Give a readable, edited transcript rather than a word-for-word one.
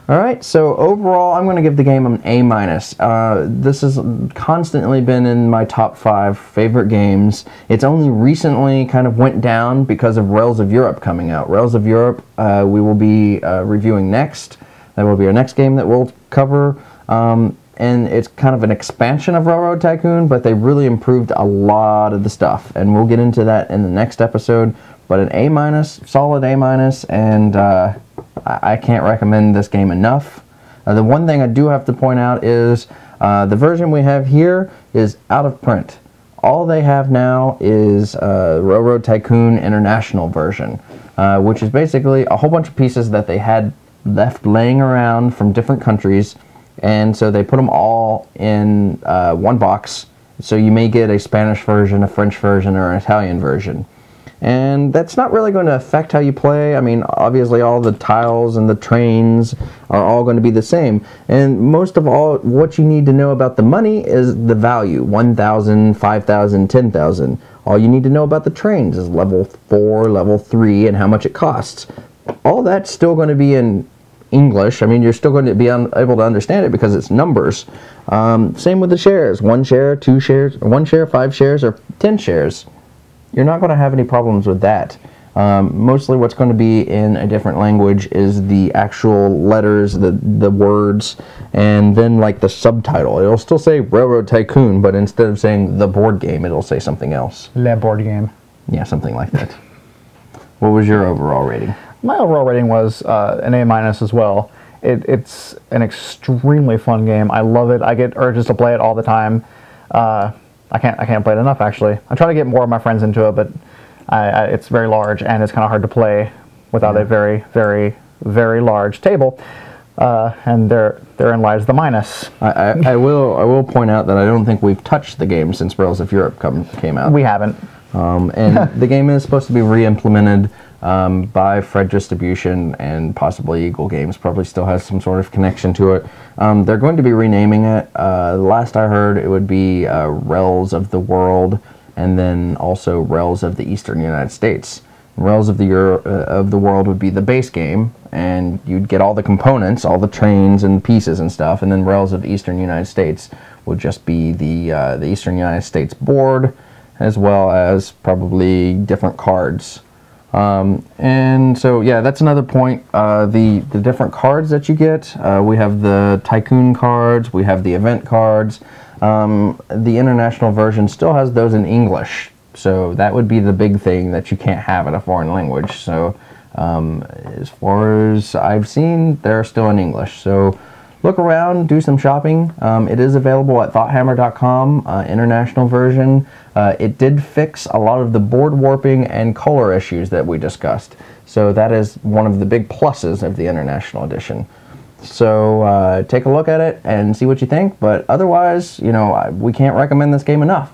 All right, so overall, I'm going to give the game an A-. This has constantly been in my top 5 favorite games. It's only recently kind of went down because of Rails of Europe coming out. Rails of Europe we will be reviewing next. That will be our next game that we'll cover. And it's kind of an expansion of Railroad Tycoon, but they really improved a lot of the stuff. And we'll get into that in the next episode. But an A-, solid A-, and I can't recommend this game enough. The one thing I do have to point out is the version we have here is out of print. All they have now is Railroad Tycoon International version, which is basically a whole bunch of pieces that they had left laying around from different countries, and so they put them all in one box. So you may get a Spanish version, a French version, or an Italian version. And that's not really going to affect how you play. I mean, obviously all the tiles and the trains are all going to be the same. And most of all, what you need to know about the money is the value, 1,000, 5,000, 10,000. All you need to know about the trains is level 4, level 3, and how much it costs. All that's still going to be in English. I mean, you're still going to be able to understand it because it's numbers. Same with the shares. 1 share, 2 shares, 1 share, 5 shares, or 10 shares. You're not going to have any problems with that. Mostly what's going to be in a different language is the actual letters, the words, and then like the subtitle. It'll still say Railroad Tycoon, but instead of saying the board game, it'll say something else. Le board game. Yeah, something like that. What was your overall rating? My overall rating was an A- as well. It's an extremely fun game. I love it. I get urges to play it all the time. I can't play it enough, actually. I try to get more of my friends into it, but it's very large, and it's kind of hard to play without a very, very, very large table. And therein lies the minus. I will point out that I don't think we've touched the game since Rails of Europe came out. We haven't. And the game is supposed to be re-implemented by Fred Distribution, and possibly Eagle Games probably still has some sort of connection to it. They're going to be renaming it. Last I heard, it would be Rails of the World, and then also Rails of the Eastern United States. Rails of the World would be the base game, and you'd get all the components, all the trains and pieces and stuff, and then Rails of the Eastern United States would just be the Eastern United States board, as well as probably different cards. And so yeah, that's another point. The different cards that you get, we have the Tycoon cards, we have the event cards. The international version still has those in English, so that would be the big thing that you can't have in a foreign language. So as far as I've seen, they're still in English. So look around, do some shopping. It is available at thoughthammer.com, international version. It did fix a lot of the board warping and color issues that we discussed. So that is one of the big pluses of the international edition. So take a look at it and see what you think. But otherwise, you know, we can't recommend this game enough.